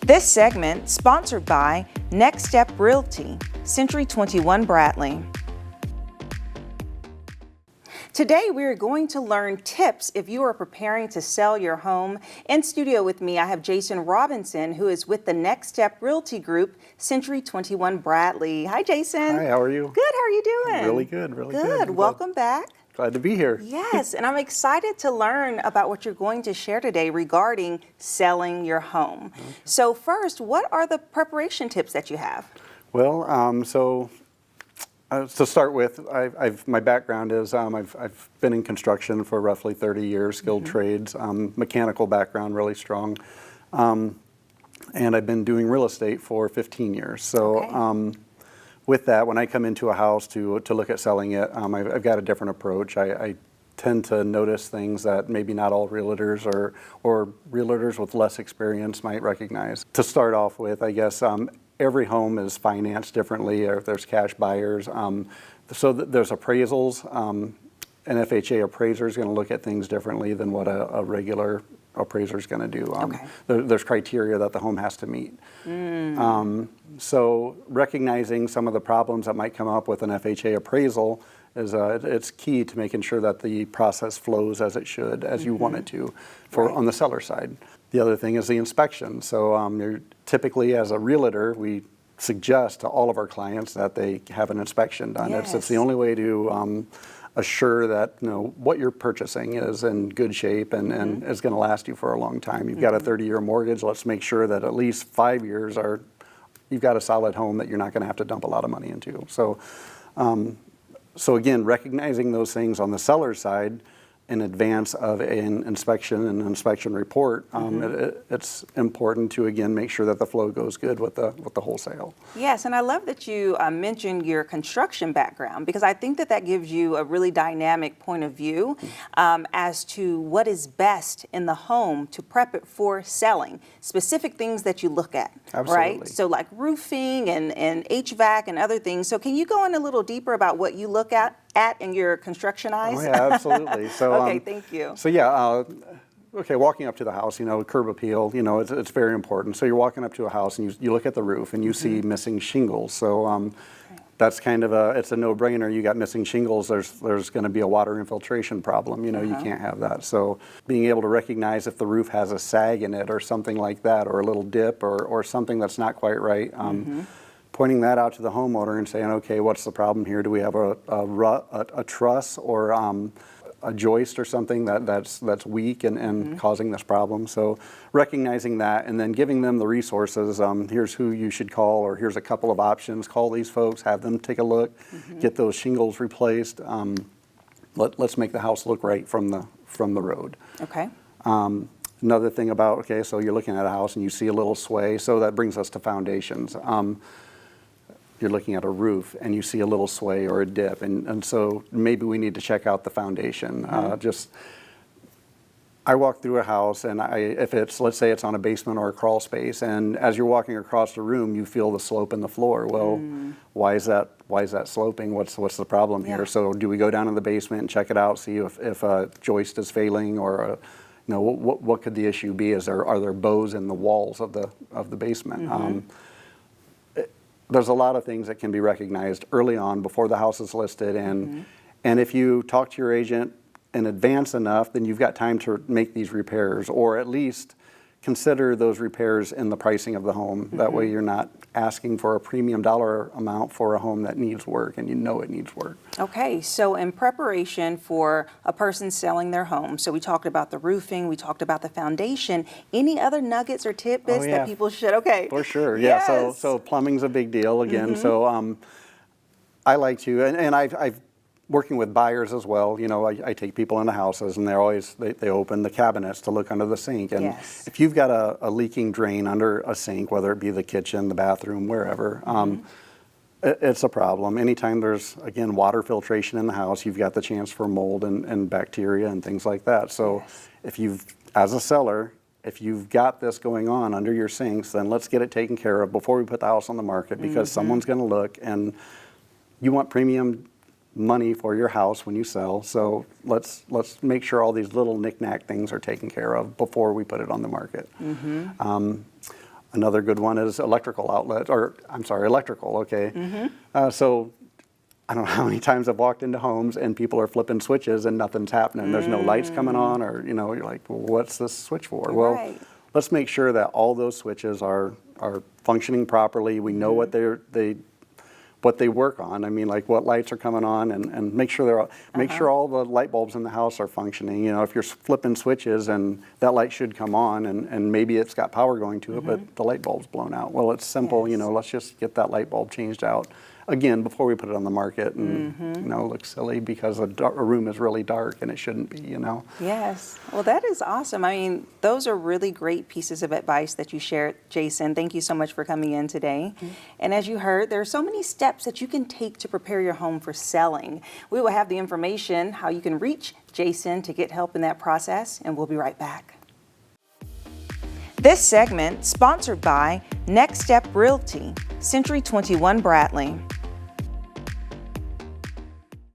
This segment sponsored by Next Step Realty, Century 21 Bradley. Today, we're going to learn tips if you are preparing to sell your home. In studio with me, I have Jason Robinson, who is with the Next Step Realty Group, Century 21 Bradley. Hi, Jason. Hi, how are you? Good, how are you doing? Really good, really good. Good, welcome back. Glad to be here. Yes, and I'm excited to learn about what you're going to share today regarding selling your home. Okay. So first, what are the preparation tips that you have? Well, to start with, my background is I've been in construction for roughly 30 years, skilled trades, mechanical background really strong, and I've been doing real estate for 15 years. So okay. With that, when I come into a house to look at selling it, I've got a different approach. I tend to notice things that maybe not all realtors or realtors with less experience might recognize. To start off with, I guess, every home is financed differently, or if there's cash buyers. So there's appraisals. An FHA appraiser is going to look at things differently than what a regular appraiser is going to do. Okay. There's criteria that the home has to meet. So recognizing some of the problems that might come up with an FHA appraisal is it's key to making sure that the process flows as it should, as you want it to, on the seller side. The other thing is the inspection. So you're typically, as a realtor, we suggest to all of our clients that they have an inspection done. Yes. It's the only way to assure that what you're purchasing is in good shape and is going to last you for a long time. You've got a 30-year mortgage. Let's make sure that at least 5 years you've got a solid home that you're not going to have to dump a lot of money into. So again, recognizing those things on the seller's side in advance of an inspection and an inspection report, it's important to, again, make sure that the flow goes good with the wholesale. Yes, and I love that you mentioned your construction background, because I think that gives you a really dynamic point of view as to what is best in the home to prep it for selling, specific things that you look at. Absolutely. Right? So like roofing and HVAC and other things. So can you go in a little deeper about what you look at in your construction eyes? Oh, yeah, absolutely. So, okay, thank you. So yeah, okay, walking up to the house, curb appeal, it's very important. So you're walking up to a house and you look at the roof and you see missing shingles. So that's kind of it's a no-brainer. You got missing shingles, there's going to be a water infiltration problem. You can't have that. So being able to recognize if the roof has a sag in it or something like that, or a little dip or something that's not quite right, pointing that out to the homeowner and saying, okay, what's the problem here? Do we have a truss or a joist or something that's weak and causing this problem? So recognizing that and then giving them the resources. Here's who you should call, or here's a couple of options. Call these folks, have them take a look, get those shingles replaced. Let's make the house look right from the road. Okay. Another thing about, so you're looking at a house and you see a little sway. So that brings us to foundations. You're looking at a roof and you see a little sway or a dip, and so maybe we need to check out the foundation. I walk through a house and let's say it's on a basement or a crawl space, and as you're walking across the room, you feel the slope in the floor. Well, why is that sloping? What's the problem here? So do we go down in the basement and check it out, see if a joist is failing, or what could the issue be? Are there bows in the walls of the basement? There's a lot of things that can be recognized early on before the house is listed, and if you talk to your agent in advance enough, then you've got time to make these repairs, or at least consider those repairs in the pricing of the home. That way you're not asking for a premium dollar amount for a home that needs work, and it needs work. Okay, so in preparation for a person selling their home, so we talked about the roofing, we talked about the foundation. Any other nuggets or tidbits that people should? Okay. For sure, yeah. Yes. So plumbing's a big deal again. So I like to, and I've working with buyers as well, I take people into houses and they open the cabinets to look under the sink. And if you've got a leaking drain under a sink, whether it be the kitchen, the bathroom, wherever, it's a problem. Anytime there's, again, water filtration in the house, you've got the chance for mold and bacteria and things like that. So as a seller, if you've got this going on under your sinks, then let's get it taken care of before we put the house on the market, because someone's going to look, and you want premium money for your house when you sell. So let's make sure all these little knick-knack things are taken care of before we put it on the market. Another good one is electrical outlet, or I'm sorry, electrical, okay? So I don't know how many times I've walked into homes and people are flipping switches and nothing's happening. There's no lights coming on, or, you know, you're like, well, what's this switch for? Well, Right. let's make sure that all those switches are functioning properly. We know what what they work on. I mean, like what lights are coming on, and make sure make sure all the light bulbs in the house are functioning. You know, if you're flipping switches and that light should come on, and maybe it's got power going to it, but the light bulb's blown out. Well, it's simple. You Yes. know, let's just get that light bulb changed out again before we put it on the market, and you know, look silly because a room is really dark and it shouldn't be. You know. Yes. Well, that is awesome. I mean, those are really great pieces of advice that you shared, Jason. Thank you so much for coming in today. And as you heard, there are so many steps that you can take to prepare your home for selling. We will have the information how you can reach Jason to get help in that process, and we'll be right back. This segment sponsored by Next Step Realty, Century 21 Bradley.